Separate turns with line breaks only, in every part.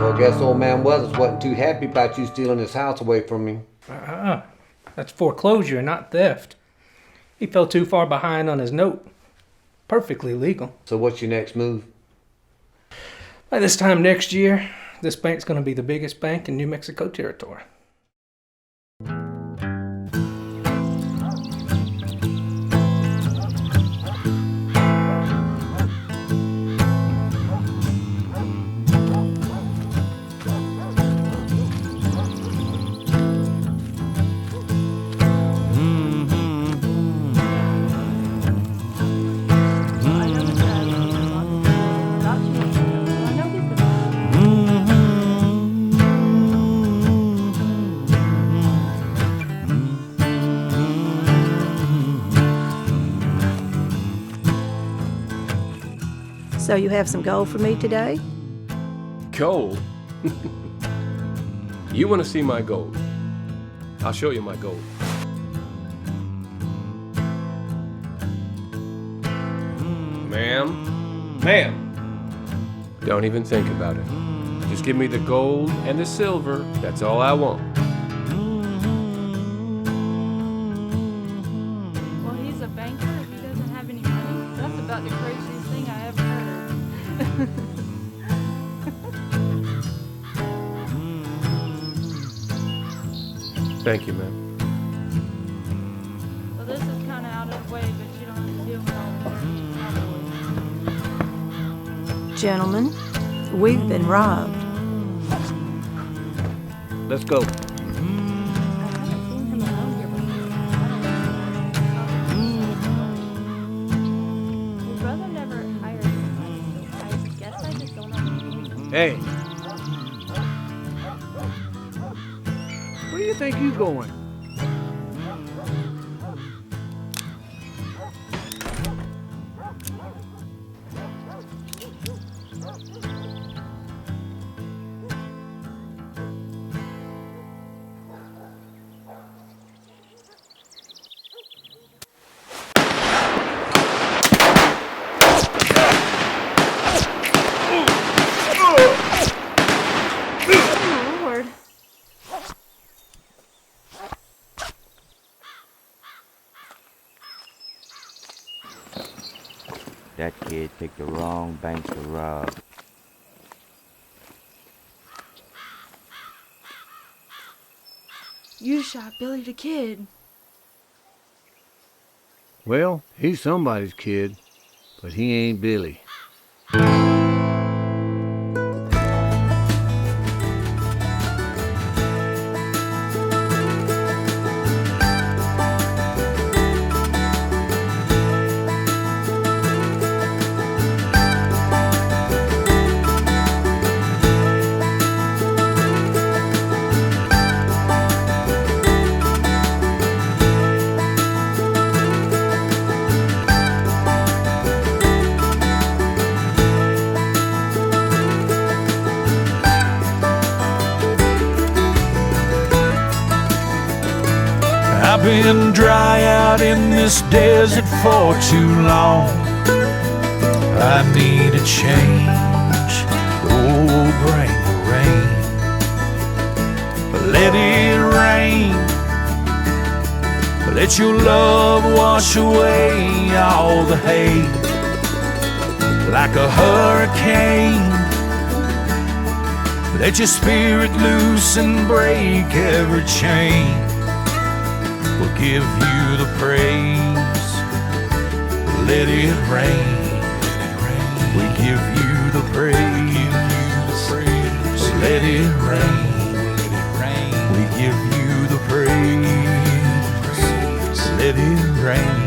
I guess old man Weathers wasn't too happy about you stealing his house away from me.
That's foreclosure, not theft. He fell too far behind on his note. Perfectly legal.
So what's your next move?
By this time next year, this bank's going to be the biggest bank in New Mexico territory.
So you have some gold for me today?
Gold? You want to see my gold? I'll show you my gold. Ma'am, don't even think about it. Just give me the gold and the silver. That's all I want.
Well, he's a banker if he doesn't have any money. That's about the craziest thing I ever heard.
Thank you, ma'am.
Well, this is kind of out of the way, but you don't have to deal with all the
Gentlemen, we've been robbed.
Let's go.
Hey. Where do you think you're going?
That kid picked the wrong bank to rob.
You shot Billy the Kid.
Well, he's somebody's kid, but he ain't Billy.
I've been dry out in this desert for too long. I need a change. Oh, bring the rain. Let it rain. Let your love wash away all the hate. Like a hurricane, let your spirit loose and break every chain. We'll give you the praise. Let it rain. We give you the praise. Let it rain. We give you the praise. Let it rain.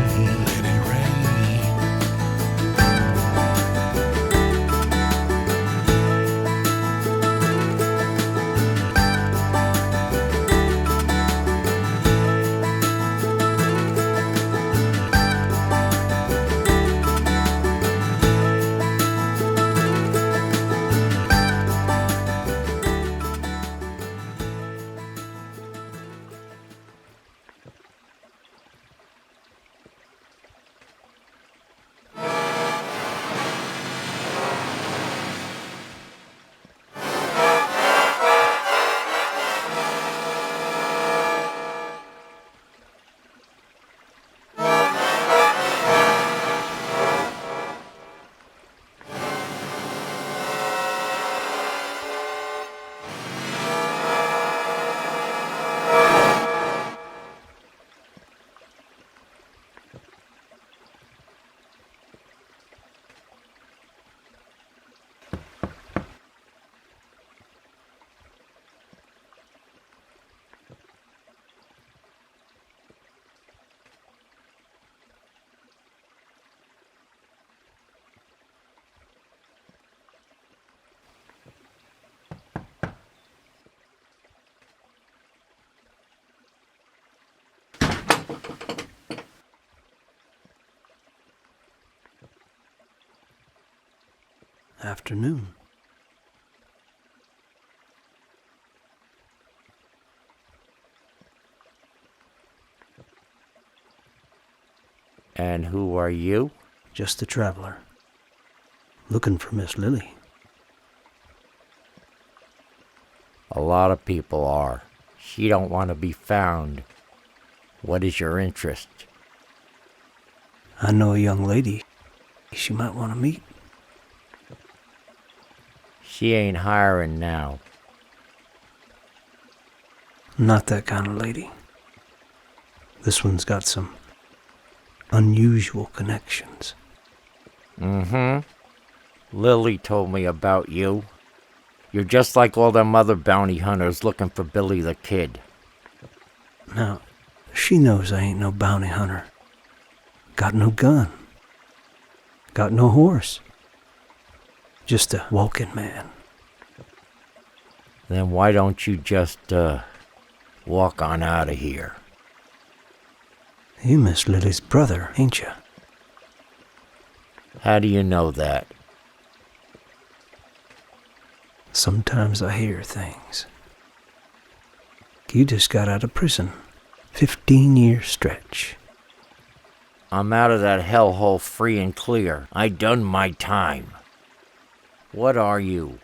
afternoon.
And who are you?
Just a traveler. Looking for Miss Lily.
A lot of people are. She don't want to be found. What is your interest?
I know a young lady she might want to meet.
She ain't hiring now.
Not that kind of lady. This one's got some unusual connections.
Mm-hmm. Lily told me about you. You're just like all them other bounty hunters looking for Billy the Kid.
Now, she knows I ain't no bounty hunter. Got no gun. Got no horse. Just a walking man.
Then why don't you just, walk on out of here?
You Miss Lily's brother, ain't you?
How do you know that?
Sometimes I hear things. You just got out of prison. 15-year stretch.
I'm out of that hellhole free and clear. I done my time. What are you?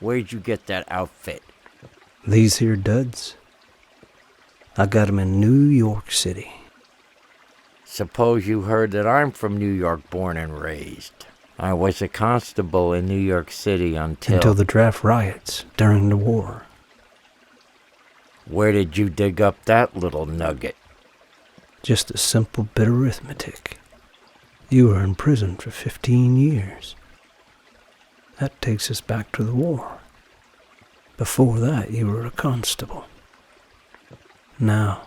Where'd you get that outfit?
These here duds? I got 'em in New York City.
Suppose you heard that I'm from New York, born and raised. I was a constable in New York City until
the draft riots during the war.
Where did you dig up that little nugget?
Just a simple bit of arithmetic. You were in prison for 15 years. That takes us back to the war. Before that, you were a constable. Now,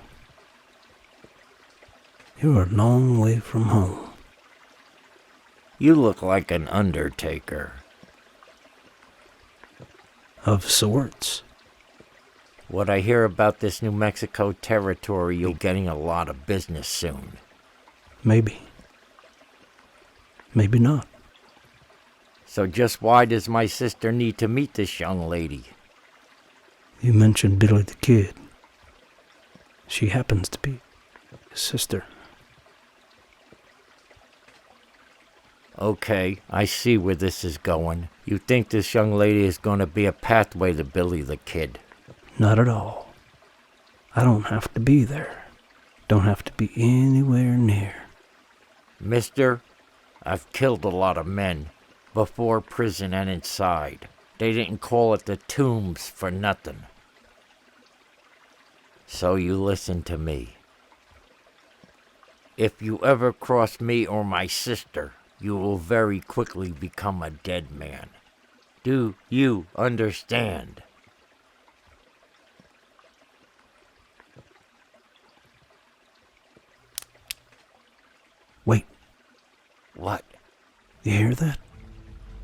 you're a long way from home.
You look like an undertaker.
Of sorts.
What I hear about this New Mexico territory, you're getting a lot of business soon.
Maybe. Maybe not.
So just why does my sister need to meet this young lady?
You mentioned Billy the Kid. She happens to be his sister.
Okay, I see where this is going. You think this young lady is going to be a pathway to Billy the Kid.
Not at all. I don't have to be there. Don't have to be anywhere near.
Mister, I've killed a lot of men, before prison and inside. They didn't call it the tombs for nothing. So you listen to me. If you ever cross me or my sister, you will very quickly become a dead man. Do you understand?
Wait.
What?
You hear that?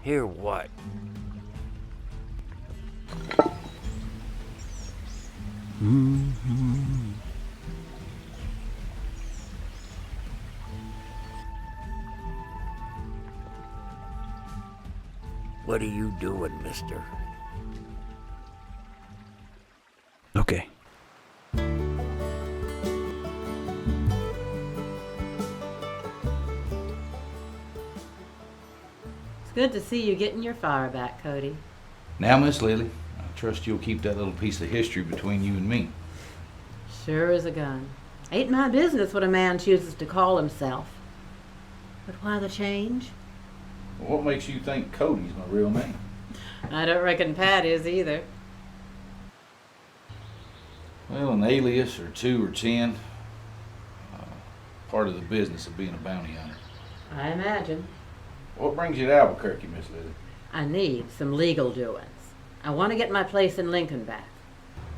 Hear what?
Mm-hmm.
What are you doing, mister?
Okay.
It's good to see you getting your fire back, Cody.
Now, Miss Lily, I trust you'll keep that little piece of history between you and me.
Sure as a gun. Ain't my business what a man chooses to call himself. But why the change?
Well, what makes you think Cody's my real name?
I don't reckon Pat is either.
Well, an alias or 2 or 10. Part of the business of being a bounty hunter.
I imagine.
What brings you to Albuquerque, Miss Lily?
I need some legal doings. I want to get my place in Lincoln back.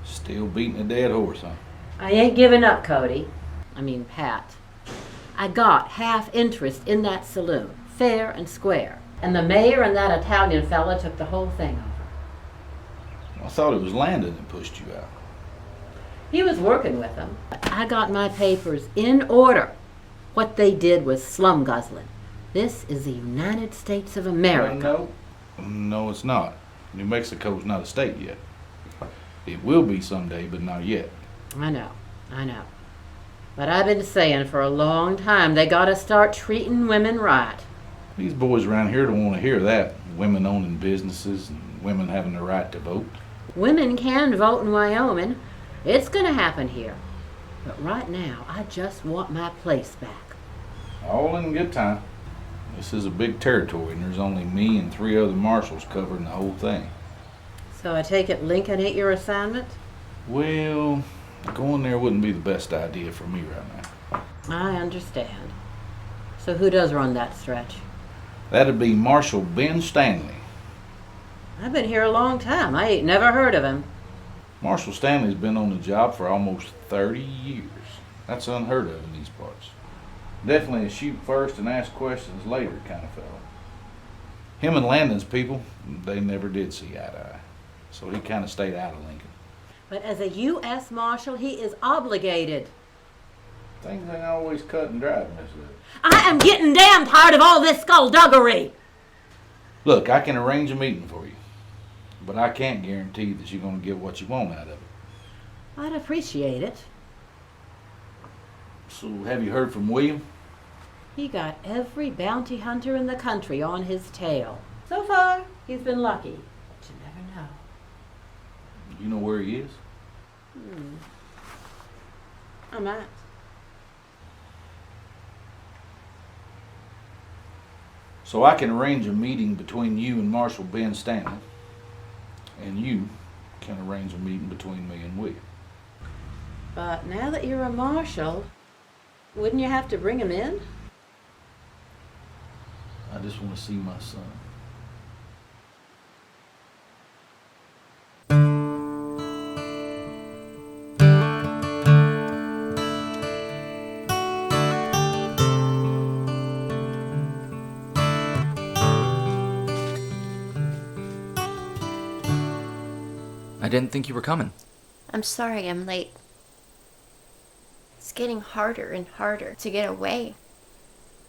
Still beating a dead horse, huh?
I ain't giving up, Cody. I mean, Pat. I got half interest in that saloon, fair and square. And the mayor and that Italian fella took the whole thing over.
I thought it was Landon that pushed you out.
He was working with them. I got my papers in order. What they did was slum guzzling. This is the United States of America.
No, it's not. New Mexico's not a state yet. It will be someday, but not yet.
I know. But I've been saying for a long time they gotta start treating women right.
These boys around here don't want to hear that. Women owning businesses and women having the right to vote.
Women can vote in Wyoming. It's gonna happen here. But right now, I just want my place back.
All in good time. This is a big territory, and there's only me and 3 other marshals covering the whole thing.
So I take it Lincoln ain't your assignment?
Well, going there wouldn't be the best idea for me right now.
I understand. So who does run that stretch?
That'd be Marshal Ben Stanley.
I've been here a long time. I ain't never heard of him.
Marshal Stanley's been on the job for almost 30 years. That's unheard of in these parts. Definitely a shoot first and ask questions later kind of fellow. Him and Landon's people, they never did see eye to eye. So he kind of stayed out of Lincoln.
But as a U.S. Marshal, he is obligated.
Things ain't always cut and dried, Miss Lily.
I am getting damn tired of all this skullduggery.
Look, I can arrange a meeting for you, but I can't guarantee that you're going to get what you want out of it.
I'd appreciate it.
So have you heard from William?
He got every bounty hunter in the country on his tail. So far, he's been lucky, but you never know.
You know where he is?
I might.
So I can arrange a meeting between you and Marshal Ben Stanley, and you can arrange a meeting between me and William.
But now that you're a marshal, wouldn't you have to bring him in?
I just want to see my son.
I didn't think you were coming.
I'm sorry I'm late. It's getting harder and harder to get away.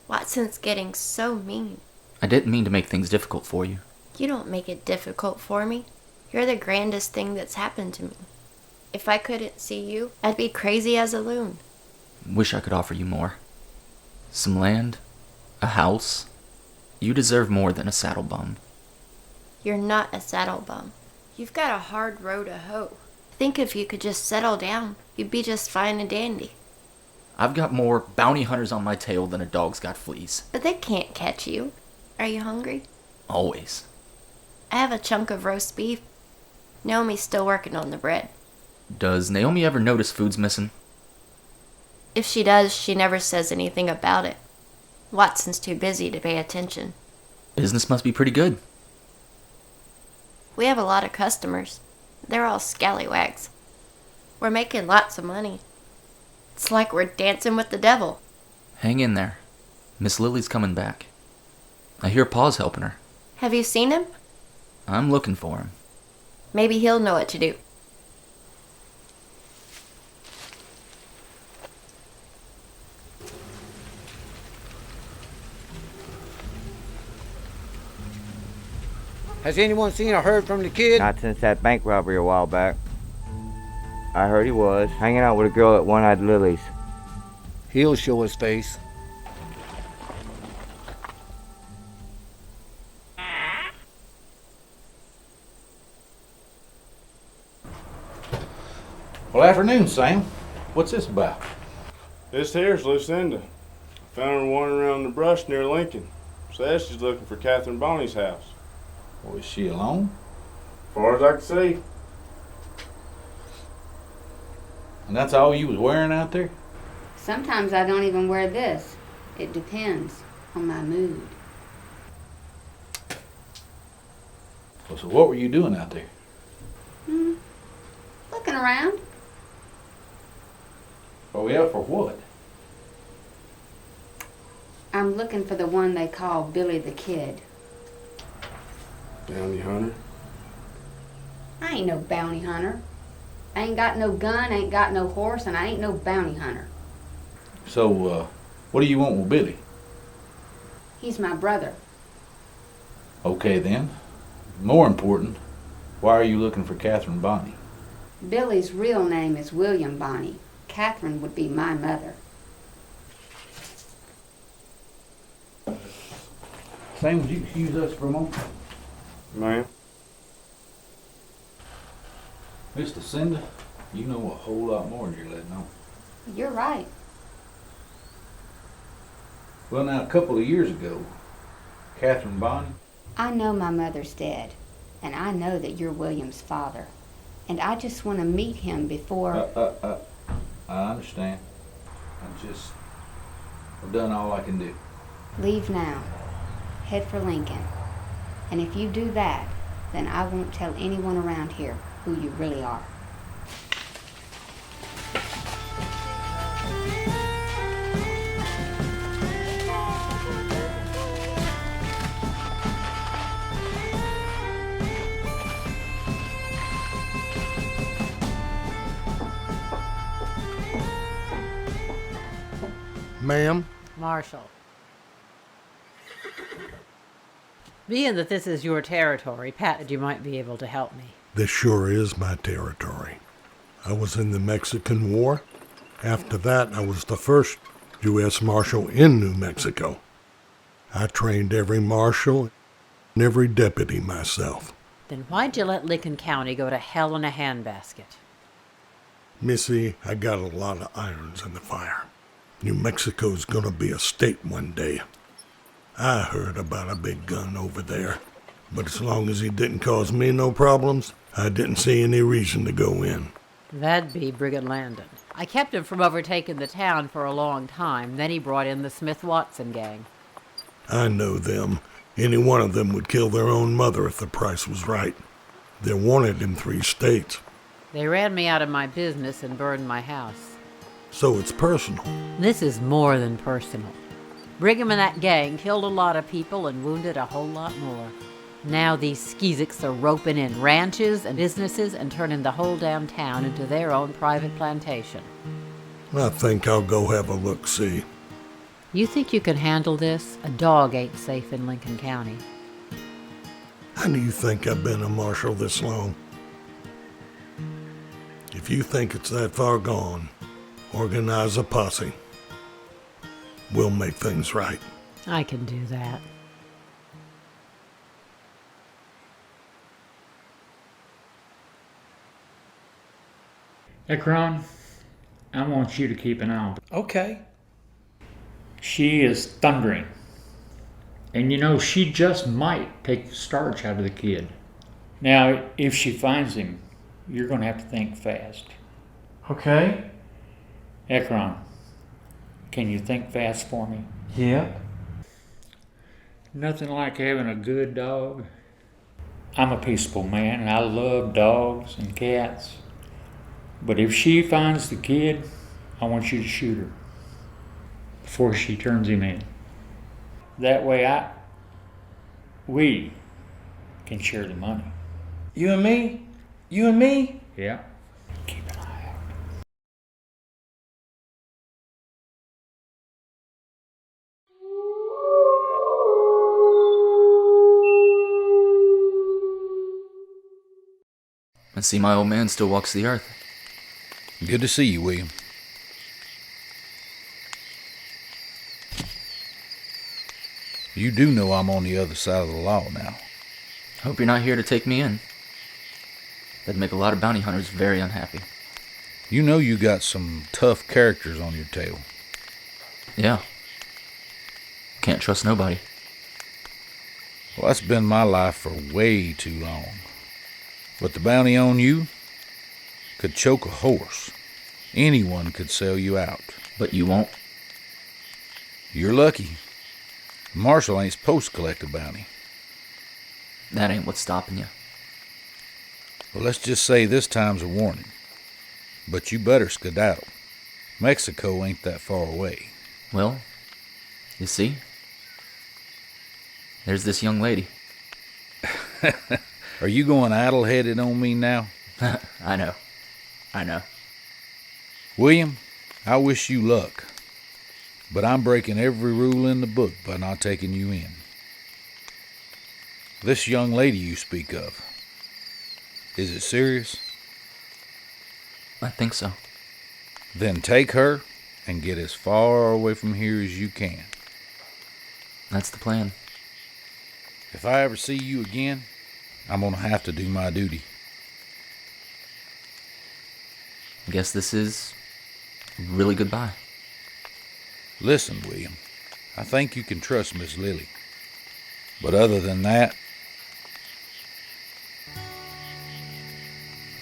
Watson's getting so mean.
I didn't mean to make things difficult for you.
You don't make it difficult for me. You're the grandest thing that's happened to me. If I couldn't see you, I'd be crazy as a loon.
Wish I could offer you more. Some land, a house. You deserve more than a saddle bum.
You're not a saddle bum. You've got a hard row to hoe. Think if you could just settle down, you'd be just fine and dandy.
I've got more bounty hunters on my tail than a dog's got fleas.
But they can't catch you. Are you hungry?
Always.
I have a chunk of roast beef. Naomi's still working on the bread.
Does Naomi ever notice food's missing?
If she does, she never says anything about it. Watson's too busy to pay attention.
Business must be pretty good.
We have a lot of customers. They're all scallywags. We're making lots of money. It's like we're dancing with the devil.
Hang in there. Miss Lily's coming back. I hear Pa's helping her.
Have you seen him?
I'm looking for him.
Maybe he'll know what to do.
Has anyone seen or heard from the kid?
Not since that bank robbery a while back. I heard he was hanging out with a girl at One-Eyed Lily's.
He'll show his face.
Well, afternoon, Sam. What's this about?
This here's Lucinda. Found her wandering around the brush near Lincoln. Says she's looking for Catherine Boney's house.
Well, is she alone?
As far as I can see.
And that's all you was wearing out there?
Sometimes I don't even wear this. It depends on my mood.
Well, so what were you doing out there?
Looking around.
Oh, yeah, for what?
I'm looking for the one they call Billy the Kid.
Bounty hunter?
I ain't no bounty hunter. I ain't got no gun, ain't got no horse, and I ain't no bounty hunter.
So, what do you want with Billy?
He's my brother.
Okay then. More important, why are you looking for Catherine Bonney?
Billy's real name is William Bonney. Catherine would be my mother.
Sam, would you excuse us for a moment?
Ma'am?
Mr. Cinda, you know a whole lot more than you're letting on.
You're right.
Well, now, a couple of years ago, Catherine Bonney...
I know my mother's dead, and I know that you're William's father. And I just want to meet him before...
I understand. I've done all I can do.
Leave now. Head for Lincoln. And if you do that, then I won't tell anyone around here who you really are.
Ma'am?
Marshal. Being that this is your territory, Pat, you might be able to help me.
This sure is my territory. I was in the Mexican War. After that, I was the first U.S. Marshal in New Mexico. I trained every marshal and every deputy myself.
Then why'd you let Lincoln County go to hell in a handbasket?
Missy, I got a lot of irons in the fire. New Mexico's gonna be a state one day. I heard about a big gun over there, but as long as he didn't cause me no problems, I didn't see any reason to go in.
That'd be Brigadier Landon. I kept him from overtaking the town for a long time. Then he brought in the Smith-Watson gang.
I know them. Any one of them would kill their own mother if the price was right. They're wanted in 3 states.
They ran me out of my business and burned my house.
So it's personal.
This is more than personal. Brigham and that gang killed a lot of people and wounded a whole lot more. Now these skeezicks are roping in ranches and businesses and turning the whole damn town into their own private plantation.
I think I'll go have a look-see.
You think you can handle this? A dog ain't safe in Lincoln County.
How do you think I've been a marshal this long? If you think it's that far gone, organize a posse. We'll make things right.
I can do that.
Ekron, I want you to keep an eye on her.
Okay.
She is thundering. And you know, she just might take the starch out of the kid. Now, if she finds him, you're going to have to think fast.
Okay.
Ekron, can you think fast for me?
Yeah.
Nothing like having a good dog. I'm a peaceable man and I love dogs and cats. But if she finds the kid, I want you to shoot her before she turns him in. That way we can share the money.
You and me? You and me?
Yeah. Keep an eye out.
I see my old man still walks the earth.
Good to see you, William. You do know I'm on the other side of the law now.
Hope you're not here to take me in. That'd make a lot of bounty hunters very unhappy.
You know you got some tough characters on your tail.
Yeah. Can't trust nobody.
Well, that's been my life for way too long. But the bounty on you could choke a horse. Anyone could sell you out.
But you won't?
You're lucky. The marshal ain't supposed to collect a bounty.
That ain't what's stopping you.
Well, let's just say this time's a warning. But you better skedaddle. Mexico ain't that far away.
Well, you see? There's this young lady.
Are you going addle-headed on me now?
I know.
William, I wish you luck. but I'm breaking every rule in the book by not taking you in. This young lady you speak of, is it serious?
I think so.
Then take her and get as far away from here as you can.
That's the plan.
If I ever see you again, I'm gonna have to do my duty.
I guess this is really goodbye.
Listen, William, I think you can trust Miss Lily. But other than that,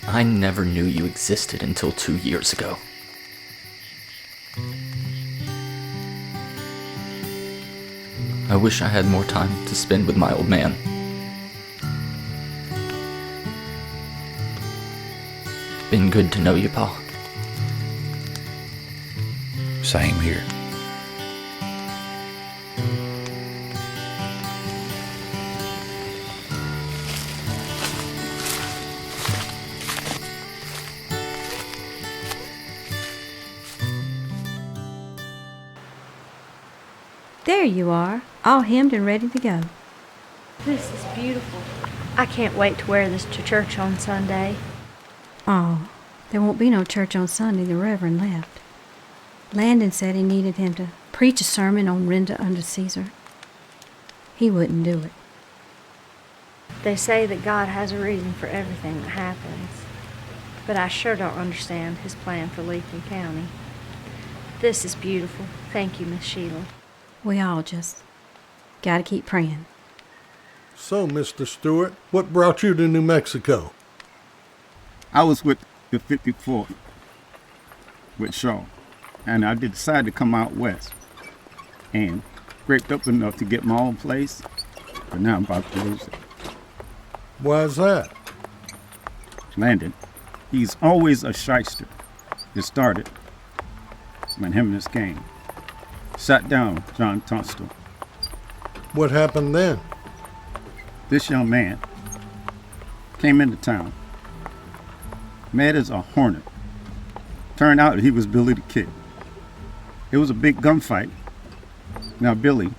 I never knew you existed until 2 years ago. I wish I had more time to spend with my old man. Been good to know you, Pa.
same here.
There you are, all hemmed and ready to go.
This is beautiful. I can't wait to wear this to church on Sunday.
Oh, there won't be no church on Sunday. The Reverend left. Landon said he needed him to preach a sermon on render unto Caesar. He wouldn't do it.
They say that God has a reason for everything that happens, but I sure don't understand his plan for Lincoln County. This is beautiful. Thank you, Miss Sheila.
We all just gotta keep praying.
So, Mr. Stewart, what brought you to New Mexico?
I was with the 54th, with Shaw, and I decided to come out west. And scraped up enough to get my own place, but now I'm about to lose it.
Why is that?
Landon, he's always a shyster. It started when him and his gang shot down John Tunstall.
What happened then?
This young man came into town, mad as a hornet. Turned out he was Billy the Kid. It was a big gunfight. Now Billy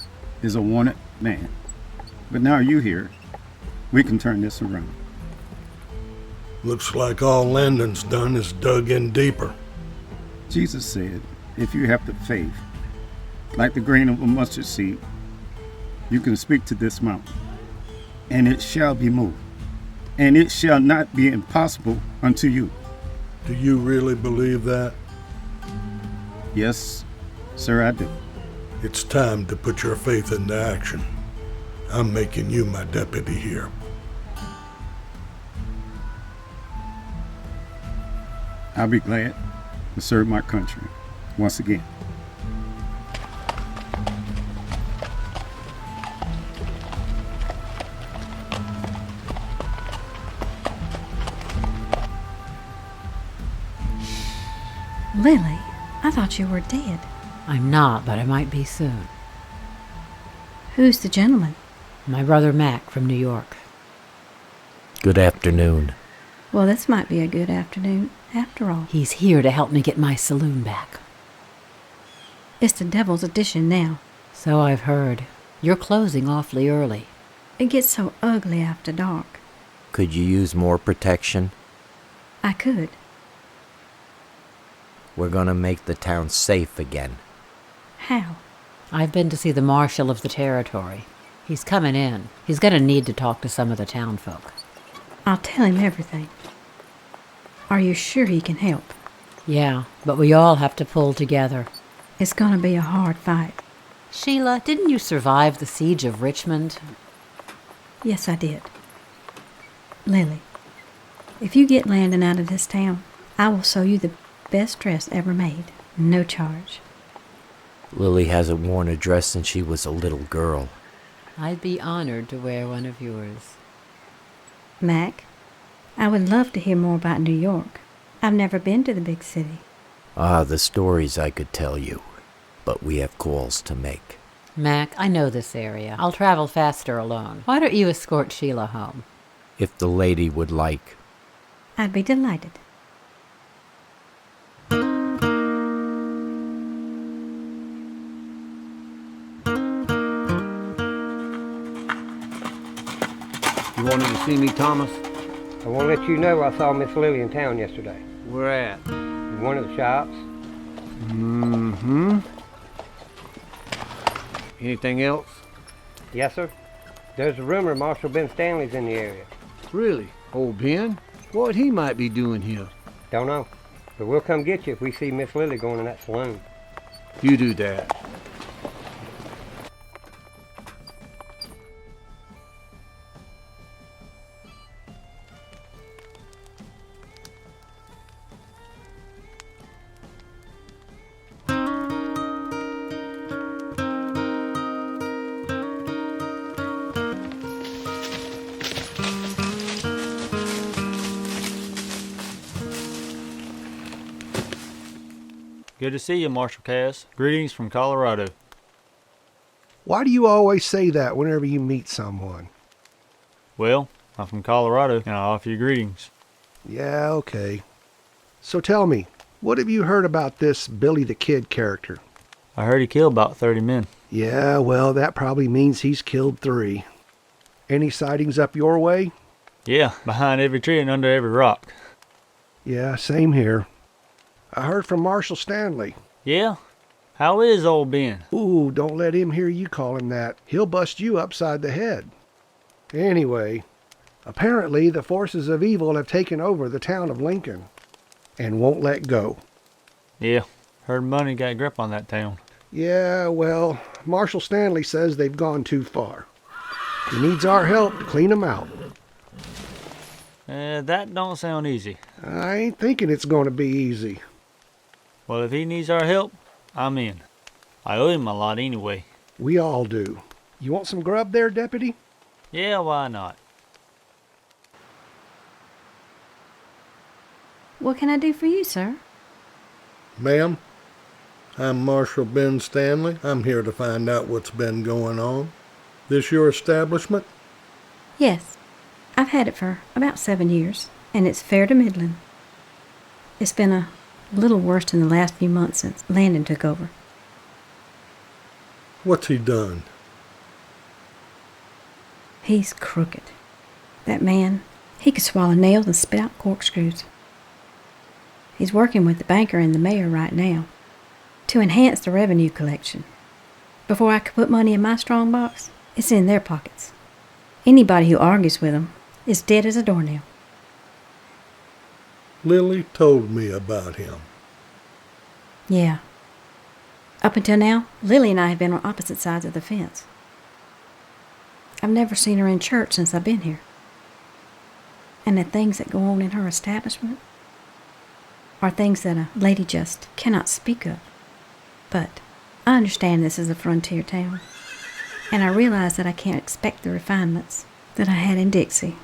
is a wanted man. But now you here, we can turn this around.
Looks like all Landon's done is dug in deeper.
Jesus said, if you have the faith, like the grain of a mustard seed, you can speak to this mountain, and it shall be moved, and it shall not be impossible unto you.
Do you really believe that?
Yes, sir, I do.
It's time to put your faith into action. I'm making you my deputy here.
I'll be glad to serve my country once again.
Lily, I thought you were dead.
I'm not, but I might be soon.
Who's the gentleman?
My brother Mac from New York.
Good afternoon.
Well, this might be a good afternoon, after all.
He's here to help me get my saloon back.
It's the devil's edition now.
So I've heard. You're closing awfully early.
It gets so ugly after dark.
Could you use more protection?
I could.
We're gonna make the town safe again.
How?
I've been to see the marshal of the territory. He's coming in. He's gonna need to talk to some of the town folk.
I'll tell him everything. Are you sure he can help?
Yeah, but we all have to pull together.
It's gonna be a hard fight.
Sheila, didn't you survive the siege of Richmond?
Yes, I did. Lily, if you get Landon out of this town, I will sew you the best dress ever made. No charge.
Lily hasn't worn a dress since she was a little girl.
I'd be honored to wear one of yours.
Mac, I would love to hear more about New York. I've never been to the big city.
Ah, the stories I could tell you. But we have calls to make.
Mac, I know this area. I'll travel faster alone. Why don't you escort Sheila home?
If the lady would like.
I'd be delighted.
You wanted to see me, Thomas?
I want to let you know I saw Miss Lily in town yesterday.
Where at?
In one of the shops.
Mm-hmm. Anything else?
Yes, sir. There's a rumor Marshal Ben Stanley's in the area.
Really? Old Ben? What he might be doing here?
Don't know. But we'll come get you if we see Miss Lily going in that saloon.
You do that.
Good to see you, Marshal Cass. Greetings from Colorado.
Why do you always say that whenever you meet someone?
Well, I'm from Colorado, and I offer you greetings.
Yeah, okay. So tell me, what have you heard about this Billy the Kid character?
I heard he killed about 30 men.
Yeah, well, that probably means he's killed 3. Any sightings up your way?
Yeah, behind every tree and under every rock.
Yeah, same here. I heard from Marshal Stanley.
Yeah? How is old Ben?
Ooh, don't let him hear you call him that. He'll bust you upside the head. Anyway, apparently the forces of evil have taken over the town of Lincoln and won't let go.
Yeah, heard money got a grip on that town.
Yeah, well, Marshal Stanley says they've gone too far. He needs our help to clean them out.
That don't sound easy.
I ain't thinking it's going to be easy.
Well, if he needs our help, I'm in. I owe him a lot anyway.
We all do. You want some grub there, Deputy?
Yeah, why not?
What can I do for you, sir?
Ma'am, I'm Marshal Ben Stanley. I'm here to find out what's been going on. This your establishment?
Yes. I've had it for about 7 years, and it's fair to middling. It's been a little worse in the last few months since Landon took over.
What's he done?
He's crooked. That man, he could swallow nails and spit out corkscrews. He's working with the banker and the mayor right now to enhance the revenue collection. Before I could put money in my strong box, it's in their pockets. Anybody who argues with him is dead as a doornail.
Lily told me about him.
Yeah. Up until now, Lily and I have been on opposite sides of the fence. I've never seen her in church since I've been here. And the things that go on in her establishment are things that a lady just cannot speak of. But I understand this is a frontier town, and I realize that I can't expect the refinements that I had in Dixie.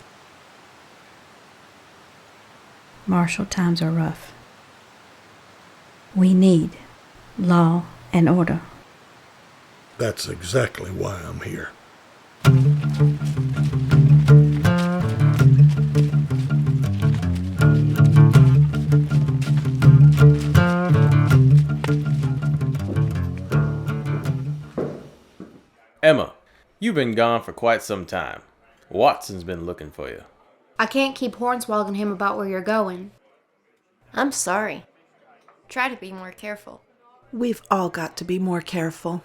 Marshal, times are rough. We need law and order.
That's exactly why I'm here.
Emma, you've been gone for quite some time. Watson's been looking for you.
I can't keep hornswogging him about where you're going. I'm sorry. Try to be more careful.
We've all got to be more careful.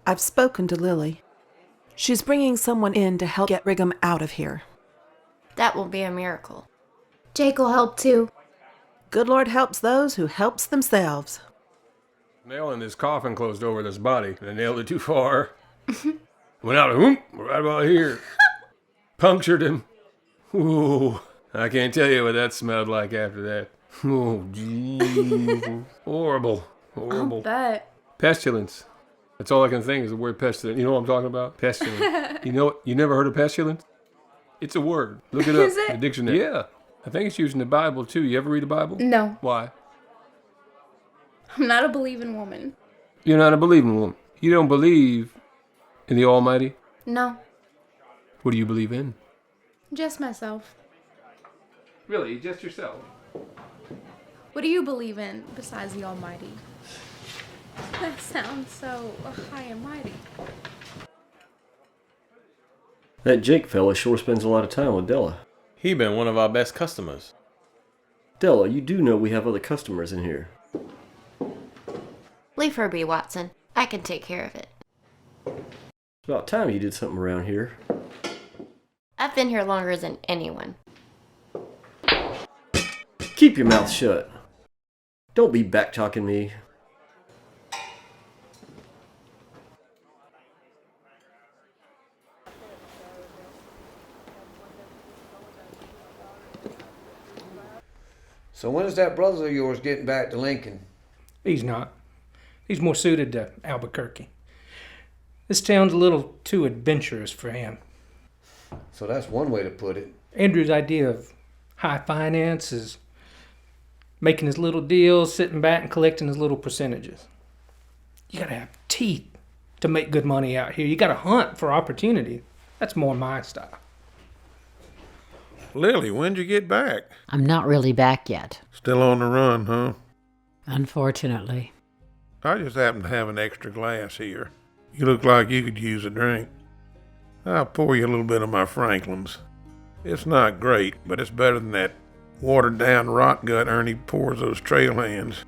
I've spoken to Lily. She's bringing someone in to help get Brigham out of here.
That will be a miracle. Jake will help too.
Good Lord helps those who helps themselves.
Nailing his coffin closed over this body. They nailed it too far. Went out, right about here. Punctured him. Ooh, I can't tell you what that smelled like after that. Oh, jeez. Horrible.
I'll bet.
Pestilence. That's all I can think is the word pestilence. You know what I'm talking about? Pestilence. You know what? You never heard of pestilence? It's a word. Look it up.
Is it?
The dictionary. Yeah. I think it's used in the Bible, too. You ever read the Bible?
No.
Why?
I'm not a believing woman.
You're not a believing woman. You don't believe in the Almighty?
No.
What do you believe in?
Just myself.
Really? Just yourself?
What do you believe in besides the Almighty? That sounds so high and mighty.
That Jake fella sure spends a lot of time with Della.
He been one of our best customers.
Della, you do know we have other customers in here.
Leave her be, Watson. I can take care of it.
It's about time you did something around here.
I've been here longer than anyone.
Keep your mouth shut. Don't be back-talking me.
So when is that brother of yours getting back to Lincoln?
He's not. He's more suited to Albuquerque. This town's a little too adventurous for him.
So that's one way to put it.
Andrew's idea of high finance is making his little deals, sitting back and collecting his little percentages. You gotta have teeth to make good money out here. You gotta hunt for opportunity. That's more my style.
Lily, when'd you get back?
I'm not really back yet.
Still on the run, huh?
Unfortunately.
I just happen to have an extra glass here. You look like you could use a drink. I'll pour you a little bit of my Franklin's. It's not great, but it's better than that watered-down rot gut Ernie pours those trail hands.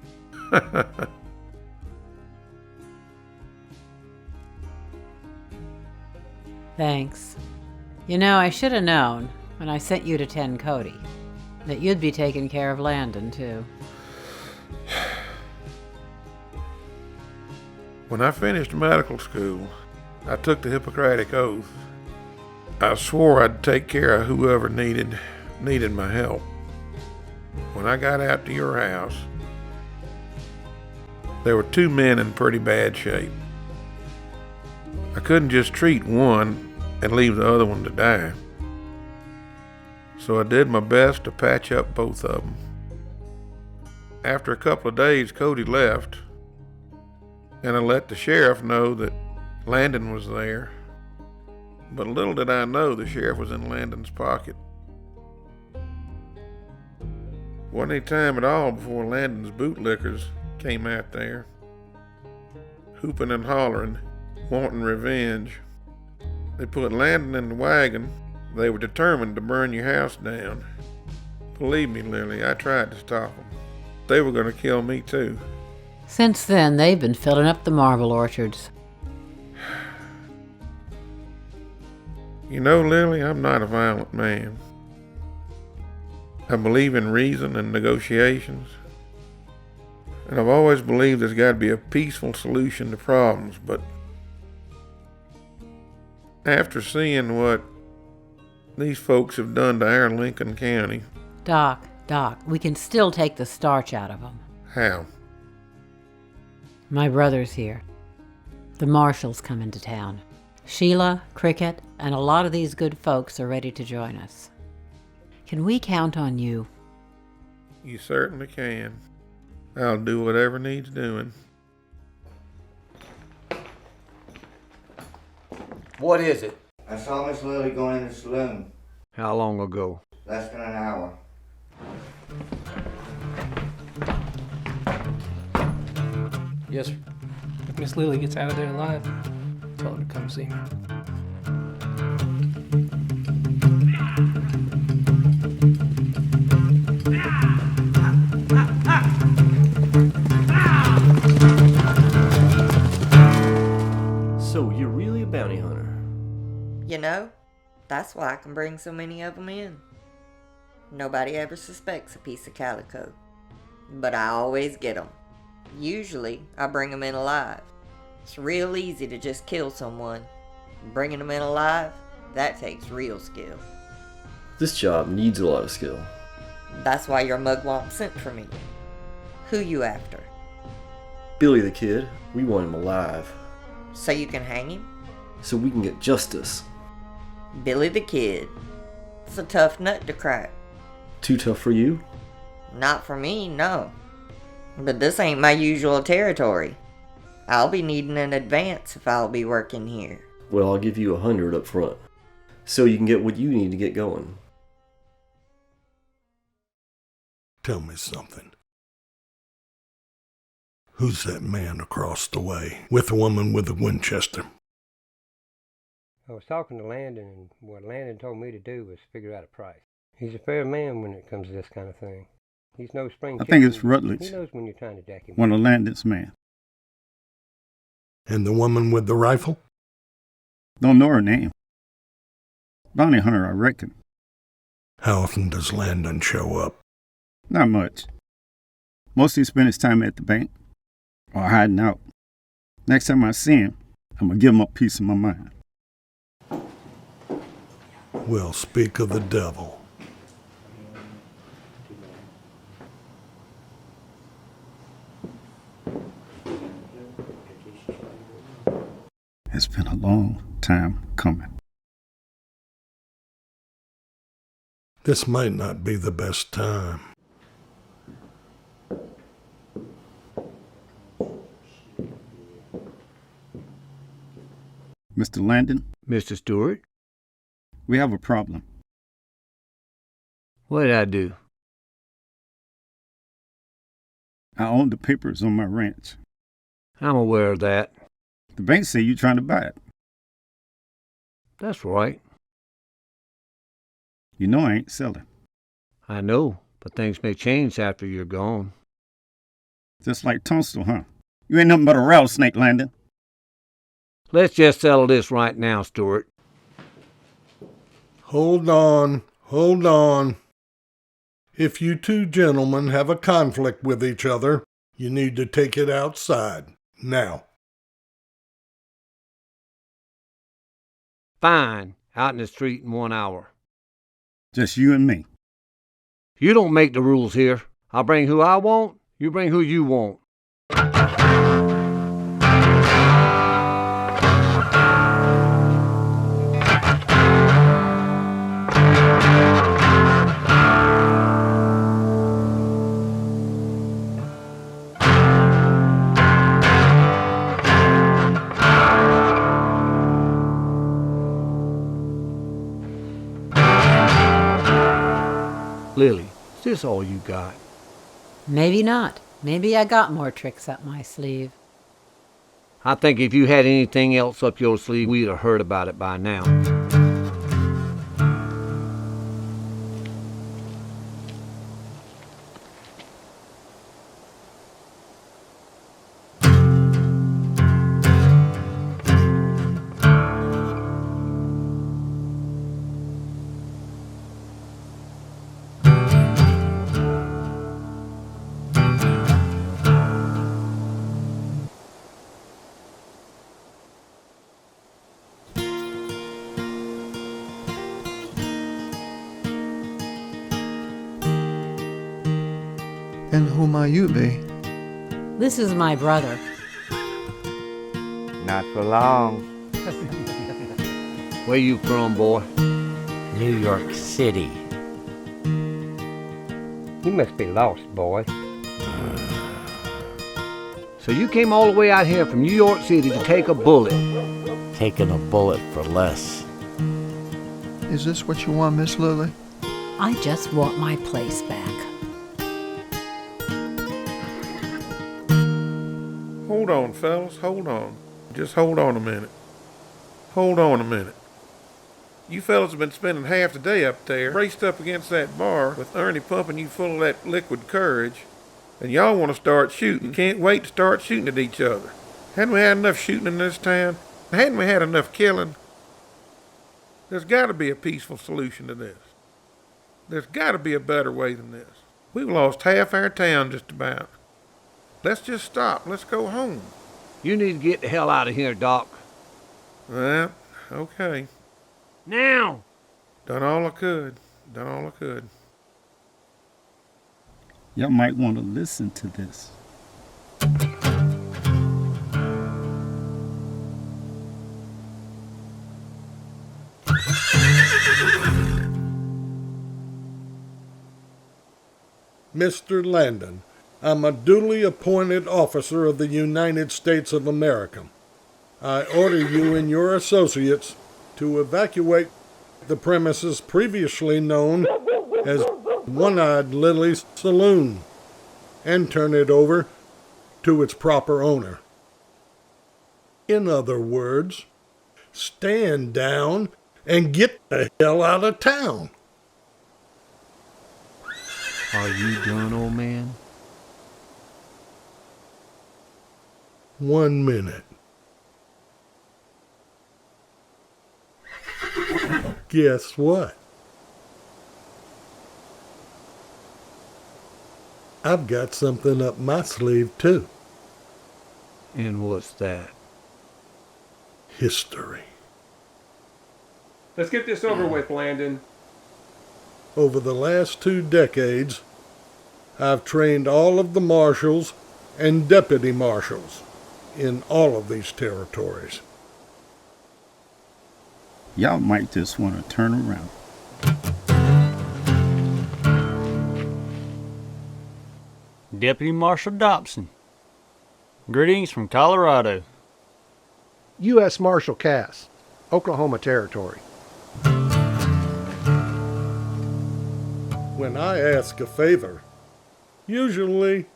Thanks. You know, I should have known when I sent you to tend Cody that you'd be taking care of Landon, too.
When I finished medical school, I took the Hippocratic Oath. I swore I'd take care of whoever needed my help. When I got out to your house, there were 2 men in pretty bad shape. I couldn't just treat one and leave the other one to die. So I did my best to patch up both of them. After a couple of days, Cody left, and I let the sheriff know that Landon was there. But little did I know the sheriff was in Landon's pocket. Wasn't any time at all before Landon's bootlickers came out there, hooping and hollering, wanting revenge. They put Landon in the wagon. They were determined to burn your house down. Believe me, Lily, I tried to stop them. They were going to kill me too.
Since then, they've been filling up the marble orchards.
You know, Lily, I'm not a violent man. I believe in reason and negotiations. And I've always believed there's got to be a peaceful solution to problems, but after seeing what these folks have done to our Lincoln County...
Doc, we can still take the starch out of them.
How?
My brother's here. The marshal's come into town. Sheila, Cricket, and a lot of these good folks are ready to join us. Can we count on you?
You certainly can. I'll do whatever needs doing.
What is it?
I saw Miss Lily going in the saloon.
How long ago?
Less than an hour.
Yes, sir. If Miss Lily gets out of there alive, tell her to come see me.
So, you're really a bounty hunter?
You know, that's why I can bring so many of them in. Nobody ever suspects a piece of calico. But I always get them. Usually, I bring them in alive. It's real easy to just kill someone. Bringing them in alive, that takes real skill.
This job needs a lot of skill.
That's why your mugwump sent for me. Who you after?
Billy the Kid. We want him alive.
So you can hang him?
So we can get justice.
Billy the Kid. It's a tough nut to crack.
Too tough for you?
Not for me, no. But this ain't my usual territory. I'll be needing an advance if I'll be working here.
Well, I'll give you 100 up front, so you can get what you need to get going.
Tell me something. Who's that man across the way with the woman with the Winchester?
I was talking to Landon, and what Landon told me to do was figure out a price. He's a fair man when it comes to this kind of thing. He's no spring
I think it's
chicken.
Rutledge.
He knows when you're trying to jack him.
One of Landon's men.
And the woman with the rifle?
Don't know her name. Bounty hunter, I reckon.
How often does Landon show up?
Not much. Mostly spend his time at the bank or hiding out. Next time I see him, I'm going to give him a piece of my mind.
Well, speak of the devil.
It's been a long time coming.
This might not be the best time.
Mr. Landon?
Mr. Stewart?
We have a problem.
What did I do?
I own the papers on my ranch.
I'm aware of that.
The bank say you're trying to buy it.
That's right.
You know I ain't selling.
I know, but things may change after you're gone.
Just like Tunstall, huh? You ain't nothing but a rattlesnake, Landon.
Let's just settle this right now, Stewart.
Hold on. If you two gentlemen have a conflict with each other, you need to take it outside. Now.
Fine. Out in the street in 1 hour.
Just you and me.
You don't make the rules here. I'll bring who I want. You bring who you want. Lily, is this all you got?
Maybe not. Maybe I got more tricks up my sleeve.
I think if you had anything else up your sleeve, we'd have heard about it by now.
And who might you be?
This is my brother.
Not for long.
Where you from, boy?
New York City.
You must be lost, boy.
So you came all the way out here from New York City to take a bullet?
Taking a bullet for less.
Is this what you want, Miss Lily?
I just want my place back.
Hold on, fellas, hold on. Just hold on a minute. Hold on a minute. You fellas have been spending half the day up there, braced up against that bar, with Ernie pumping you full of that liquid courage, and y'all want to start shooting. Can't wait to start shooting at each other. Hadn't we had enough shooting in this town? Hadn't we had enough killing? There's got to be a peaceful solution to this. There's got to be a better way than this. We've lost half our town just about. Let's just stop. Let's go home.
You need to get the hell out of here, Doc.
Well, okay.
Now!
Done all I could. Done all I could.
Y'all might want to listen to this.
Mr. Landon, I'm a duly appointed officer of the United States of America. I order you and your associates to evacuate the premises previously known as One-Eyed Lily's Saloon and turn it over to its proper owner. In other words, Stand down and get the hell out of town.
Are you done, old man?
1 minute. Guess what? I've got something up my sleeve, too.
And what's that?
History.
Let's get this over with, Landon.
Over the last 2 decades, I've trained all of the marshals and deputy marshals in all of these territories.
Y'all might just want to turn around.
Deputy Marshal Dobson. Greetings from Colorado.
U.S. Marshal Cass, Oklahoma Territory.
When I ask a favor, usually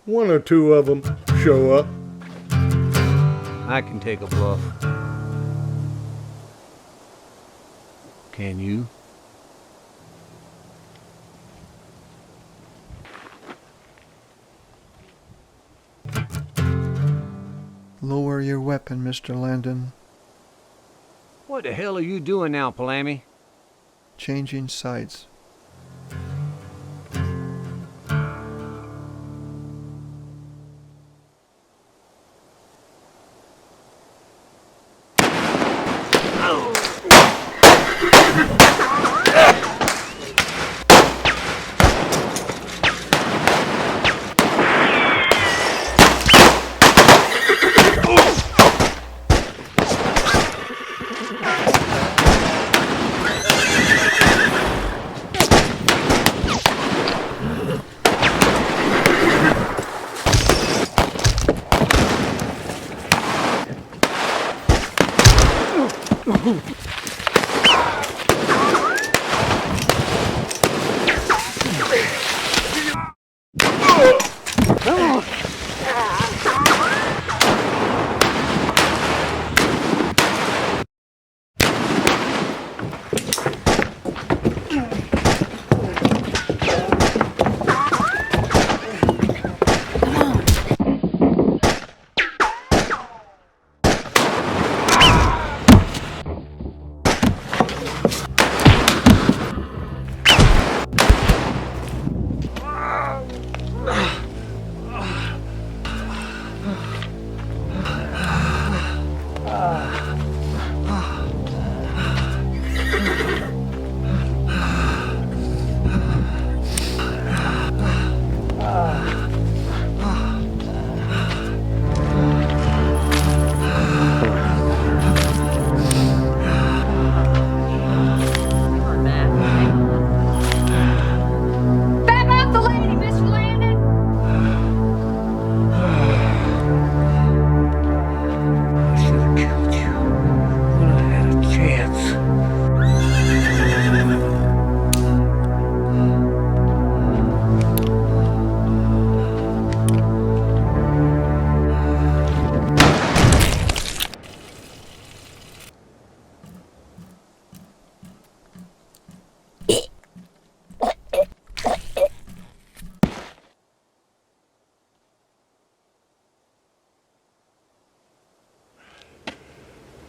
1 or 2 of them show up.
I can take a bluff. Can you?
Lower your weapon, Mr. Landon.
What the hell are you doing now, Palamy?
Changing sights.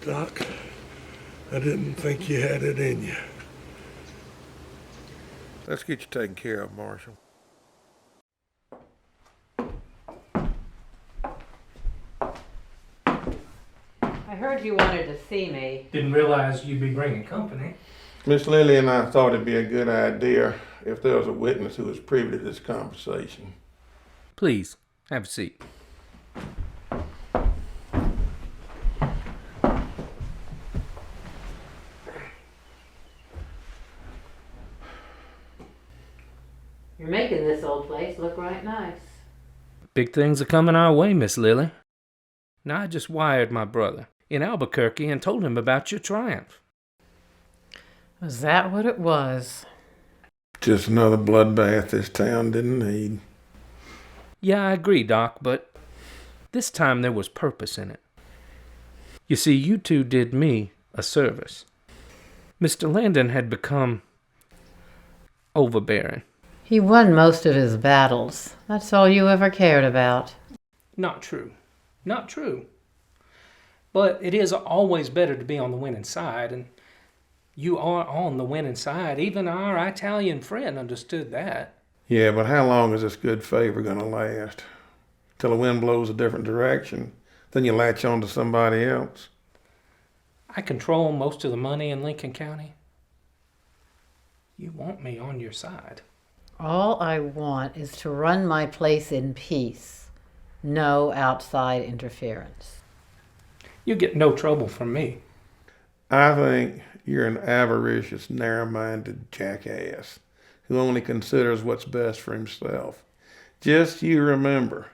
Doc, I didn't think you had it in you. Let's get you taken care of, Marshal.
I heard you wanted to see me.
Didn't realize you'd be bringing company.
Miss Lily and I thought it'd be a good idea if there was a witness who was privy to this conversation.
Please, have a seat.
You're making this old place look right nice.
Big things are coming our way, Miss Lily. Now, I just wired my brother in Albuquerque and told him about your triumph.
Was that what it was?
Just another bloodbath this town didn't need.
Yeah, I agree, Doc, but this time there was purpose in it. You see, you two did me a service. Mr. Landon had become overbearing.
He won most of his battles. That's all you ever cared about.
Not true. Not true. But it is always better to be on the winning side, and you are on the winning side. Even our Italian friend understood that.
Yeah, but how long is this good favor going to last? Till the wind blows a different direction, then you latch on to somebody else.
I control most of the money in Lincoln County. You want me on your side.
All I want is to run my place in peace. No outside interference.
You get no trouble from me.
I think you're an avaricious, narrow-minded jackass who only considers what's best for himself. Just you remember,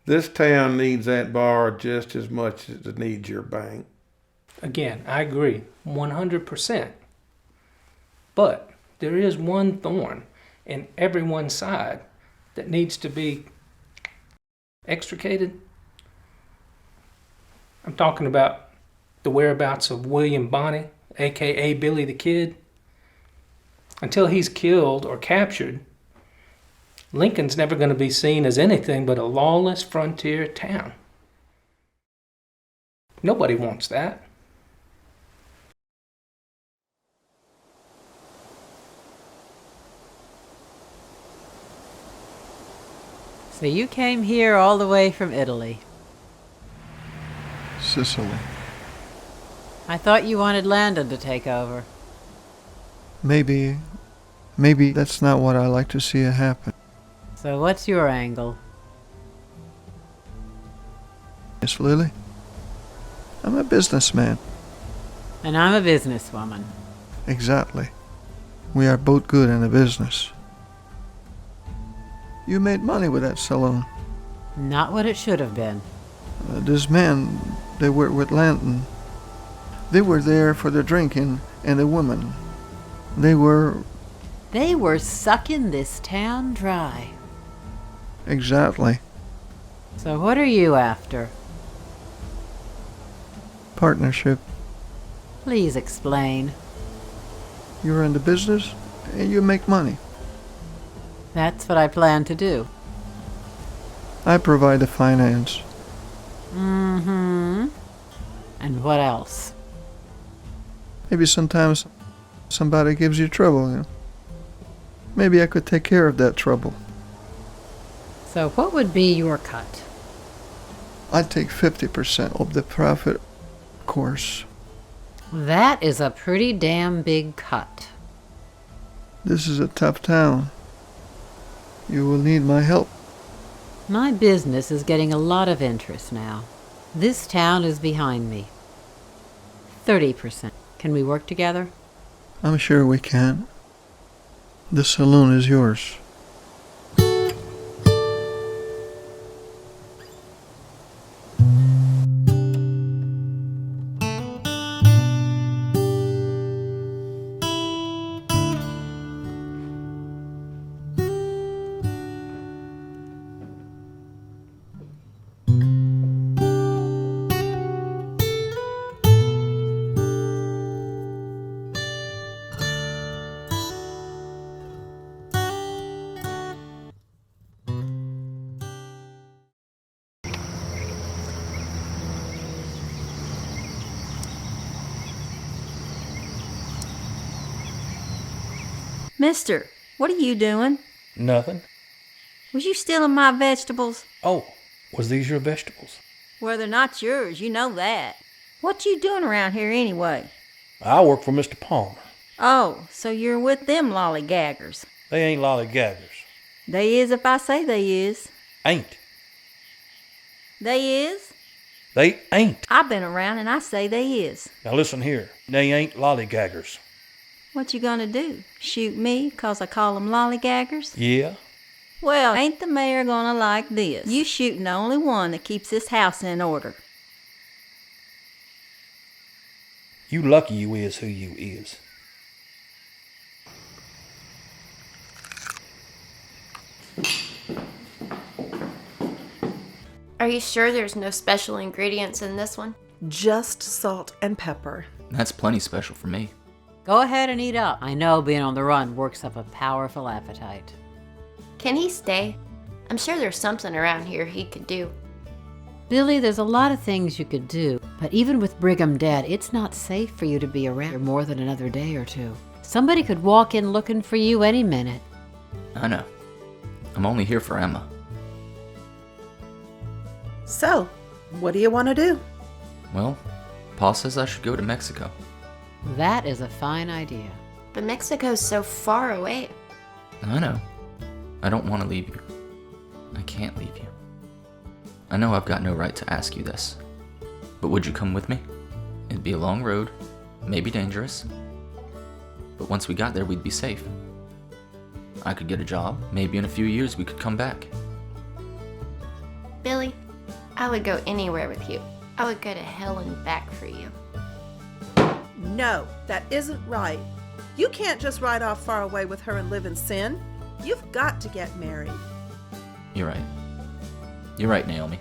this town needs that bar just as much as it needs your bank.
Again, I agree, 100%. But there is one thorn in everyone's side that needs to be extricated. I'm talking about the whereabouts of William Bonney, a.k.a. Billy the Kid. Until he's killed or captured, Lincoln's never going to be seen as anything but a lawless frontier town. Nobody wants that.
So you came here all the way from Italy.
Sicily.
I thought you wanted Landon to take over.
Maybe that's not what I like to see it happen.
So what's your angle?
Miss Lily, I'm a businessman.
And I'm a businesswoman.
Exactly. We are both good in the business. You made money with that saloon.
Not what it should have been.
These men, they were with Landon. They were there for the drinking and the women. They were
sucking this town dry.
Exactly.
So what are you after?
Partnership.
Please explain.
You're in the business and you make money.
That's what I plan to do.
I provide the finance.
Mm-hmm. And what else?
Maybe sometimes somebody gives you trouble, you know. Maybe I could take care of that trouble.
So what would be your cut?
I'd take 50% of the profit, of course.
That is a pretty damn big cut.
This is a tough town. You will need my help.
My business is getting a lot of interest now. This town is behind me. 30%. Can we work together?
I'm sure we can. The saloon is yours.
Mister, what are you doing?
Nothing.
Was you stealing my vegetables?
Oh, was these your vegetables?
Well, they're not yours, you know that. What you doing around here anyway?
I work for Mr. Palmer.
Oh, so you're with them lollygaggers.
They ain't lollygaggers.
They is if I say they is.
Ain't.
They is?
They ain't.
I've been around and I say they is.
Now listen here. They ain't lollygaggers.
What you gonna do? Shoot me 'cause I call them lollygaggers?
Yeah?
Well, ain't the mayor gonna like this? You shooting the only one that keeps this house in order.
You lucky you is who you is.
Are you sure there's no special ingredients in this one?
Just salt and pepper.
That's plenty special for me.
Go ahead and eat up. I know being on the run works up a powerful appetite.
Can he stay? I'm sure there's something around here he could do.
Billy, there's a lot of things you could do, but even with Brigham dead, it's not safe for you to be around here more than another day or two. Somebody could walk in looking for you any minute.
I know. I'm only here for Emma.
So, what do you want to do?
Well, Pa says I should go to Mexico.
That is a fine idea.
But Mexico's so far away.
I know. I don't want to leave you. I can't leave you. I know I've got no right to ask you this, but would you come with me? It'd be a long road, maybe dangerous, but once we got there, we'd be safe. I could get a job. Maybe in a few years we could come back.
Billy, I would go anywhere with you. I would go to hell and back for you.
No, that isn't right. You can't just ride off far away with her and live in sin. You've got to get married.
You're right. You're right, Naomi.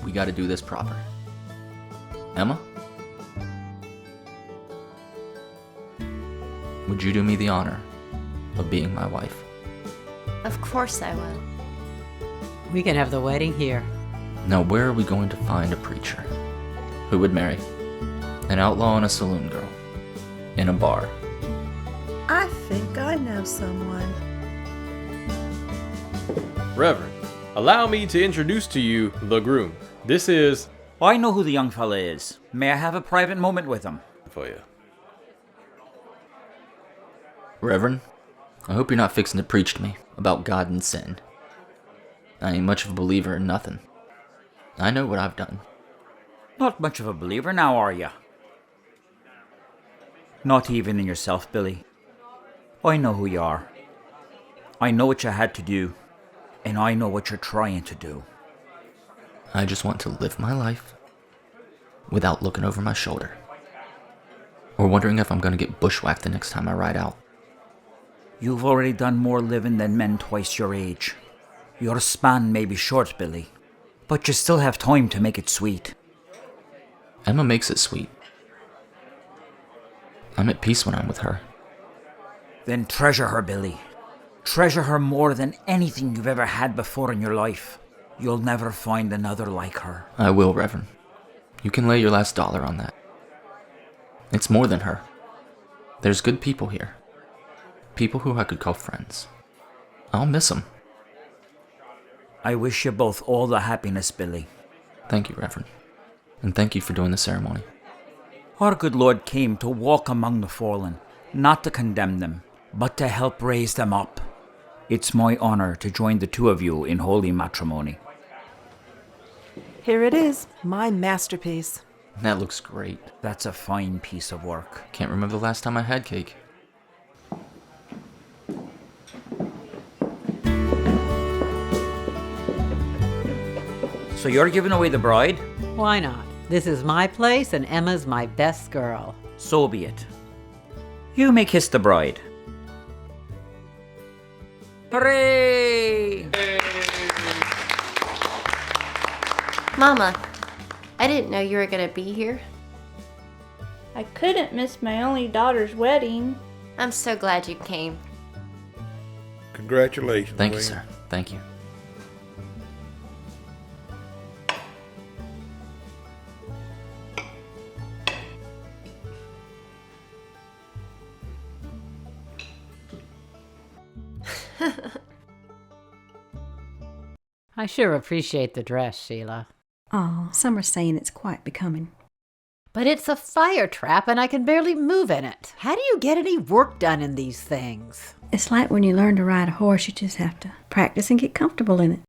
We gotta do this proper. Emma? Would you do me the honor of being my wife?
Of course I will.
We can have the wedding here.
Now where are we going to find a preacher who would marry an outlaw and a saloon girl in a bar?
I think I know someone.
Reverend, allow me to introduce to you the groom. This is...
I know who the young fella is. May I have a private moment with him?
For you.
Reverend, I hope you're not fixing to preach to me about God and sin. I ain't much of a believer in nothing. I know what I've done.
Not much of a believer now, are ya? Not even in yourself, Billy. I know who you are. I know what you had to do, and I know what you're trying to do.
I just want to live my life without looking over my shoulder, or wondering if I'm going to get bushwhacked the next time I ride out.
You've already done more living than men twice your age. Your span may be short, Billy, but you still have time to make it sweet.
Emma makes it sweet. I'm at peace when I'm with her.
Then treasure her, Billy. Treasure her more than anything you've ever had before in your life. You'll never find another like her.
I will, Reverend. You can lay your last dollar on that. It's more than her. There's good people here. People who I could call friends. I'll miss them.
I wish you both all the happiness, Billy.
Thank you, Reverend. And thank you for doing the ceremony.
Our good Lord came to walk among the fallen, not to condemn them, but to help raise them up. It's my honor to join the two of you in holy matrimony.
Here it is, my masterpiece.
That looks great.
That's a fine piece of work.
Can't remember the last time I had cake.
So you're giving away the bride?
Why not? This is my place and Emma's my best girl.
So be it. You may kiss the bride. Hooray!
Mama, I didn't know you were going to be here.
I couldn't miss my only daughter's wedding.
I'm so glad you came.
Congratulations.
Thank you,
William.
sir. Thank you.
I sure appreciate the dress, Sheila.
Oh, some are saying it's quite becoming.
But it's a fire trap and I can barely move in it. How do you get any work done in these things?
It's like when you learn to ride a horse, you just have to practice and get comfortable in it.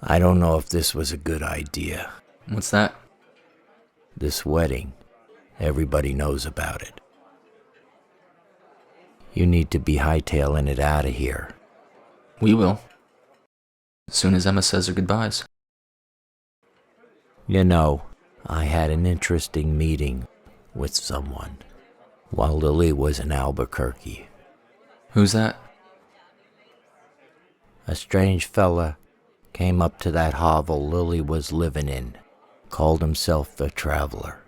I don't know if this was a good idea.
What's that?
This wedding. Everybody knows about it. You need to be hightailing it out of here.
We will. As soon as Emma says her goodbyes.
You know, I had an interesting meeting with someone while Lily was in Albuquerque.
Who's that?
A strange fella came up to that hovel Lily was living in, called himself a traveler.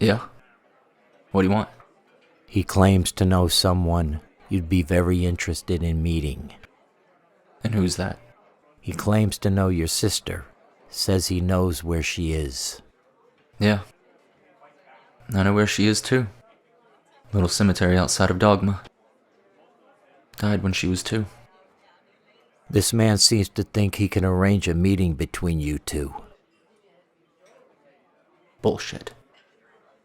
Yeah? What do you want?
He claims to know someone you'd be very interested in meeting.
And who's that?
He claims to know your sister. Says he knows where she is.
Yeah. I know where she is too. Little cemetery outside of Dogma. Died when she was 2.
This man seems to think he can arrange a meeting between you two.
Bullshit.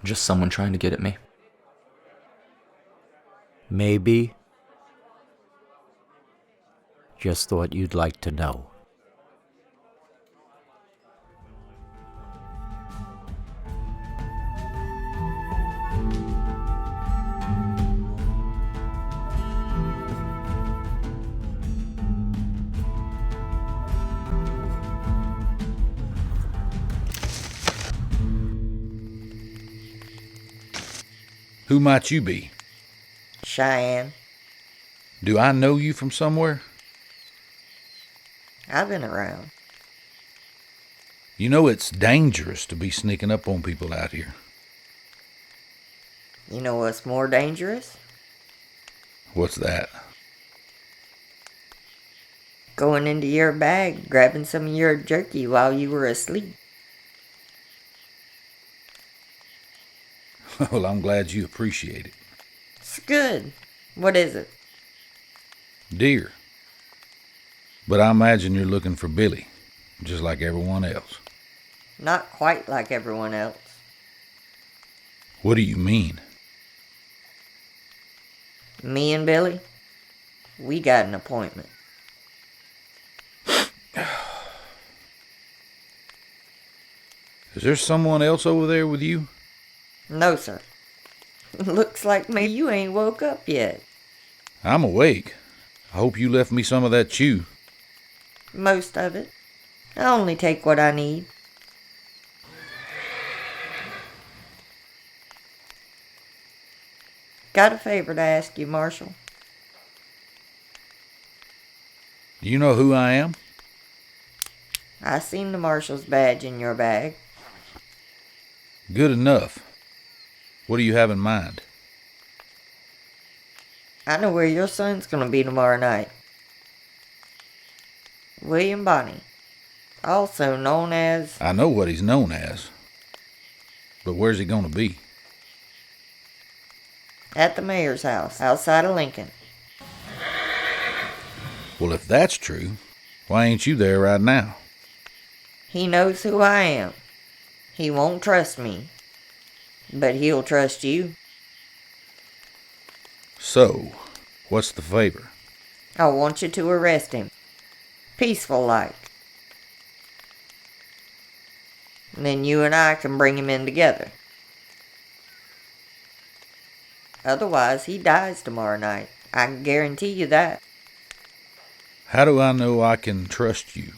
Just someone trying to get at me.
Maybe. Just thought you'd like to know.
Who might you be?
Cheyenne.
Do I know you from somewhere?
I've been around.
You know it's dangerous to be sneaking up on people out here.
You know what's more dangerous?
What's that?
Going into your bag, grabbing some of your jerky while you were asleep.
Well, I'm glad you appreciate it.
It's good. What is it?
Deer. But I imagine you're looking for Billy, just like everyone else.
Not quite like everyone else.
What do you mean?
Me and Billy, we got an appointment.
Is there someone else over there with you?
No, sir. Looks like maybe you ain't woke up yet.
I'm awake. I hope you left me some of that chew.
Most of it. I only take what I need. Got a favor to ask you, Marshal.
Do you know who I am?
I seen the Marshal's badge in your bag.
Good enough. What do you have in mind?
I know where your son's gonna be tomorrow night. William Bonney, also known as...
I know what he's known as. But where's he gonna be?
At the mayor's house, outside of Lincoln.
Well, if that's true, why ain't you there right now?
He knows who I am. He won't trust me. But he'll trust you.
So, what's the favor?
I want you to arrest him. Peaceful like. Then you and I can bring him in together. Otherwise, he dies tomorrow night. I can guarantee you that.
How do I know I can trust you?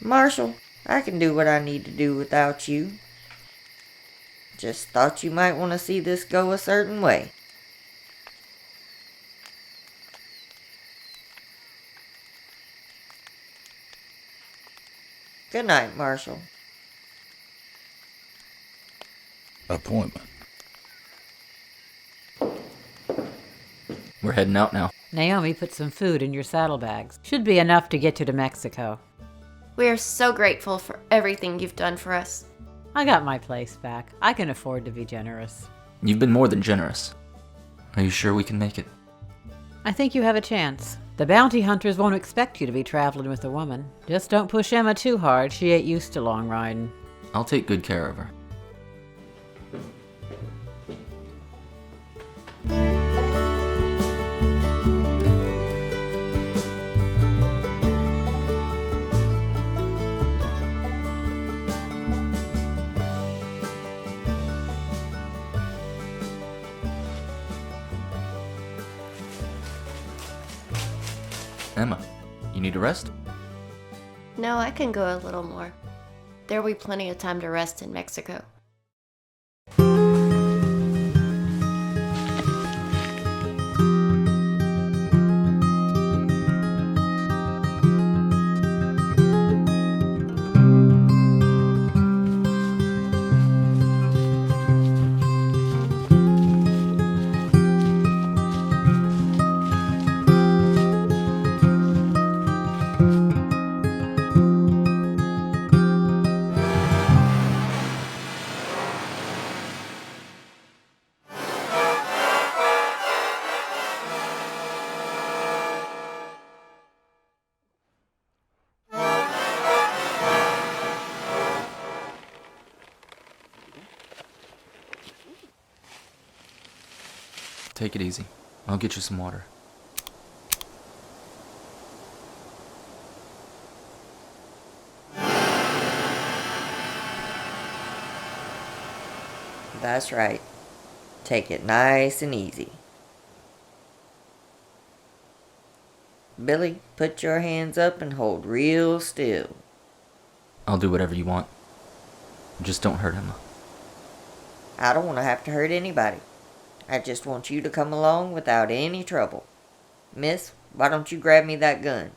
Marshal, I can do what I need to do without you. Just thought you might want to see this go a certain way. Good night, Marshal.
Appointment.
We're heading out now.
Naomi put some food in your saddlebags. Should be enough to get you to Mexico.
We are so grateful for everything you've done for us.
I got my place back. I can afford to be generous.
You've been more than generous. Are you sure we can make it?
I think you have a chance. The bounty hunters won't expect you to be traveling with a woman. Just don't push Emma too hard. She ain't used to long riding.
I'll take good care of her. Emma, you need a rest?
No, I can go a little more. There'll be plenty of time to rest in Mexico.
Take it easy. I'll get you some water.
That's right. Take it nice and easy. Billy, put your hands up and hold real still.
I'll do whatever you want. Just don't hurt Emma.
I don't want to have to hurt anybody. I just want you to come along without any trouble. Miss, why don't you grab me that gun?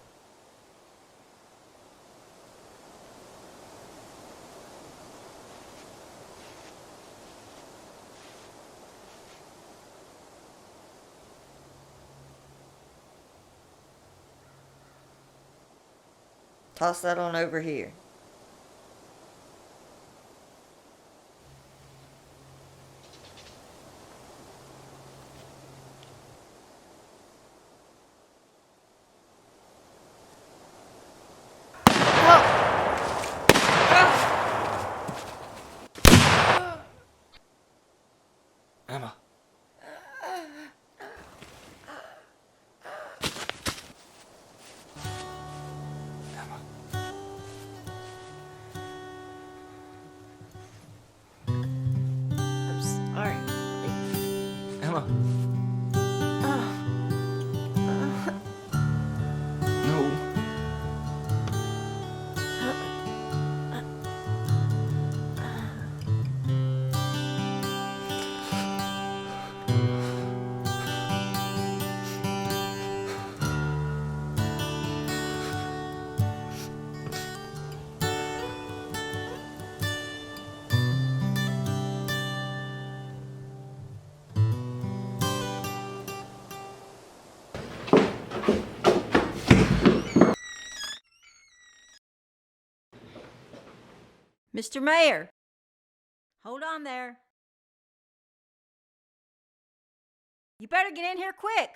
Toss that on over here.
Emma.
I'm sorry.
Emma.
Mr. Mayor, hold on there. You better get in here quick.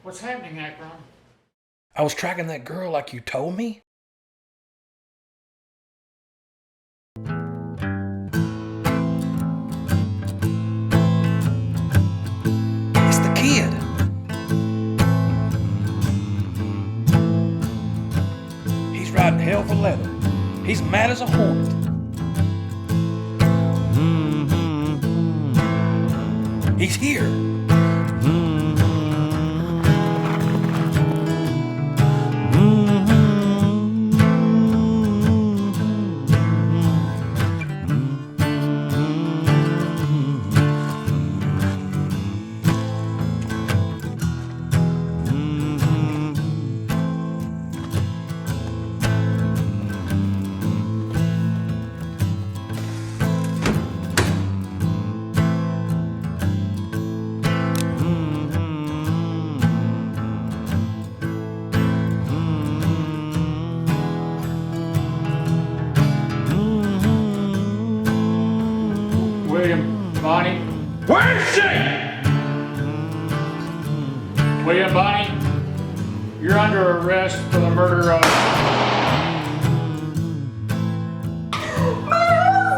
What's happening, Akron?
I was tracking that girl like you told me. It's the kid. He's riding hell for leather. He's mad as a hornet. He's here.
Bonnie? Where is she? William, Bonnie, you're under arrest for the murder of...
My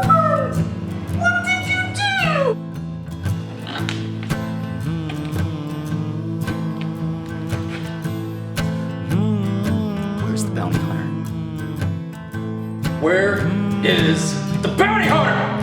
husband! What did you do?
Where is the bounty hunter?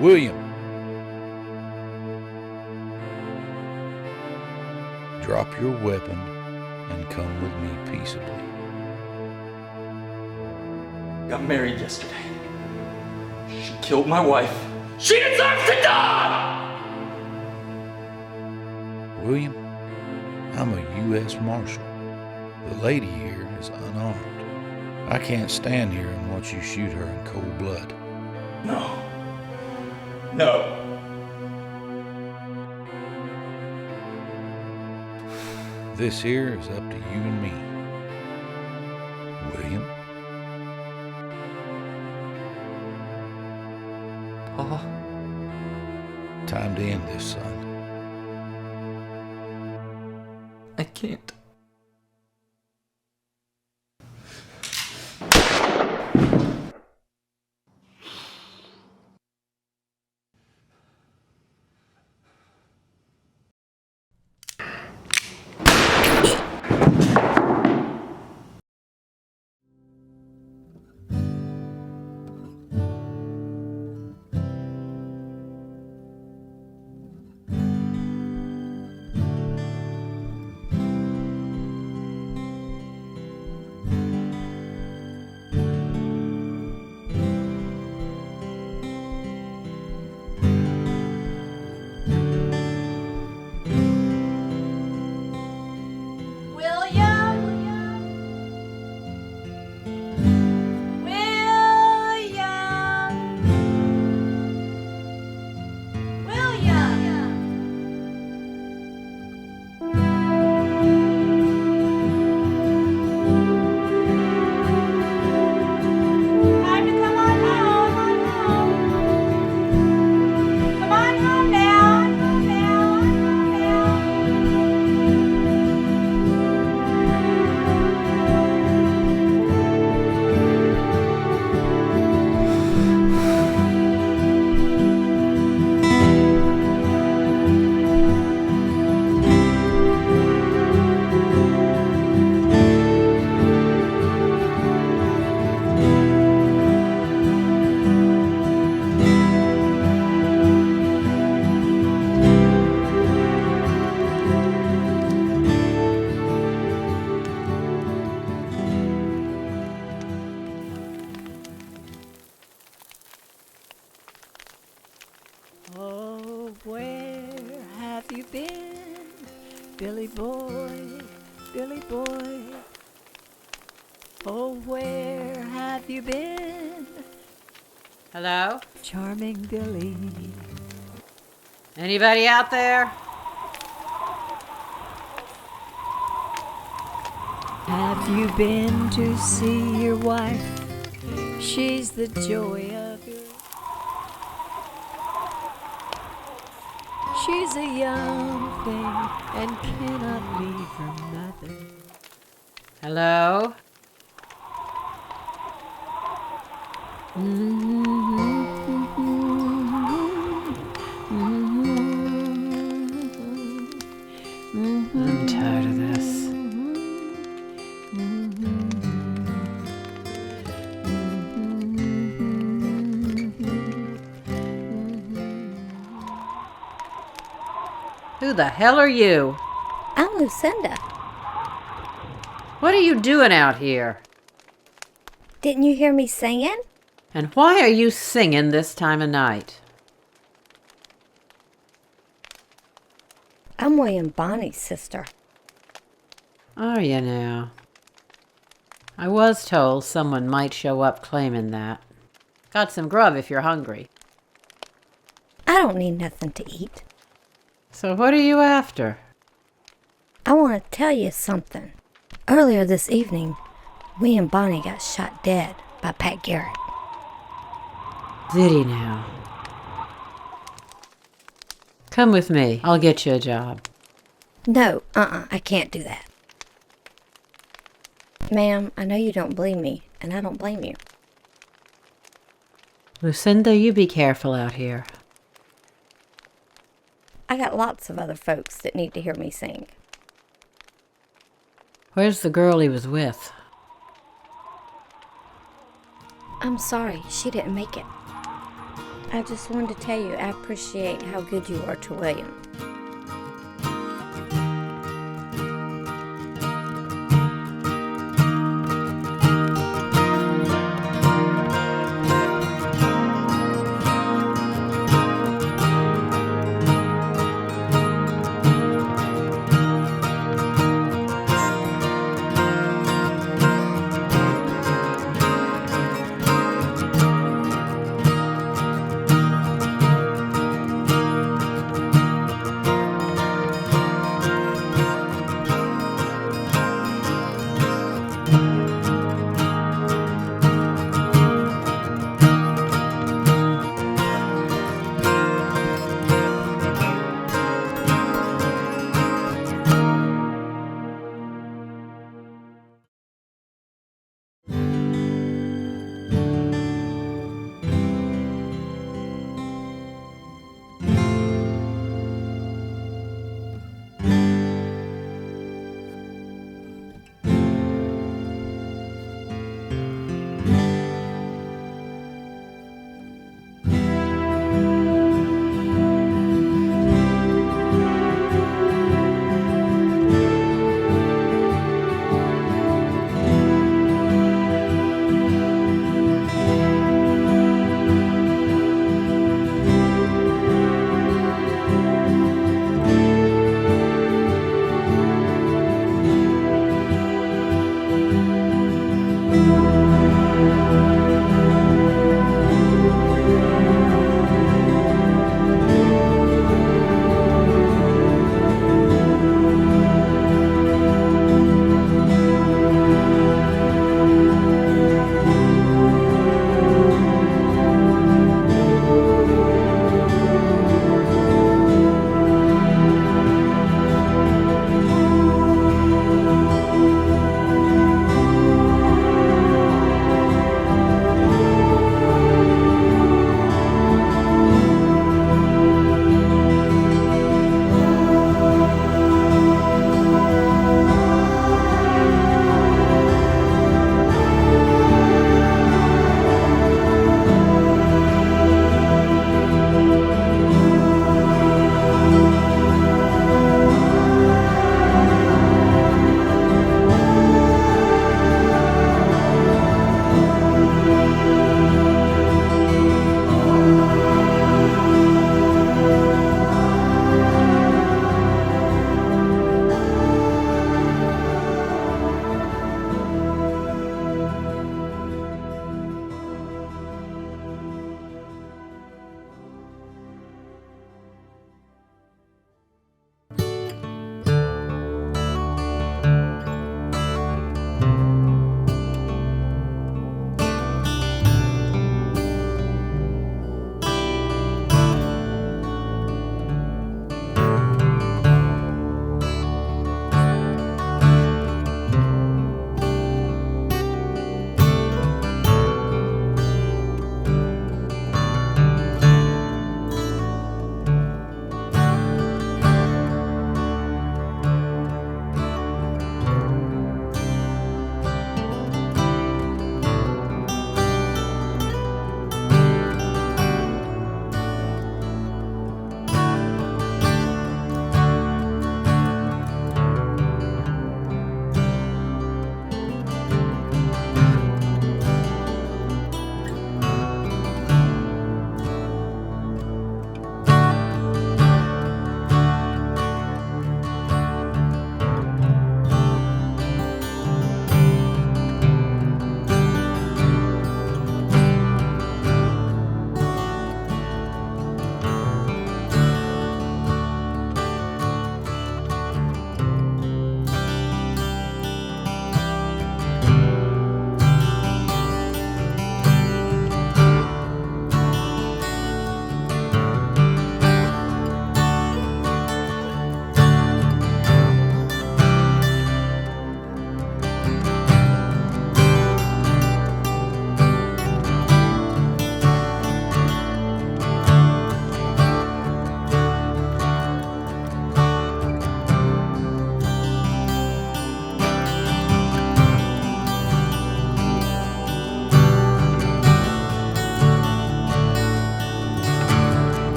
William. Drop your weapon and come with me peaceably.
Got married yesterday. She killed my wife. She deserves to die!
William, I'm a U.S. Marshal. The lady here is unarmed. I can't stand here and watch you shoot her in cold blood.
No. No.
This here is up to you and me. William?
Pa?
Time to end this, son.
I can't.
Billy boy, Billy boy, oh, where have you been?
Hello?
Charming Billy.
Anybody out there?
Have you been to see your wife? She's the joy of your... She's a young thing and cannot leave her mother.
Hello? I'm tired of this. Who the hell are you?
I'm Lucinda.
What are you doing out here?
Didn't you hear me singing?
And why are you singing this time of night?
I'm William Bonney's sister.
Are you now? I was told someone might show up claiming that. Got some grub if you're hungry.
I don't need nothing to eat.
So what are you after?
I want to tell you something. Earlier this evening, William Bonney got shot dead by Pat Garrett.
Did he now? Come with me. I'll get you a job.
No, I can't do that. Ma'am, I know you don't believe me, and I don't blame you.
Lucinda, you be careful out here.
I got lots of other folks that need to hear me sing.
Where's the girl he was with?
I'm sorry, she didn't make it. I just wanted to tell you I appreciate how good you are to William.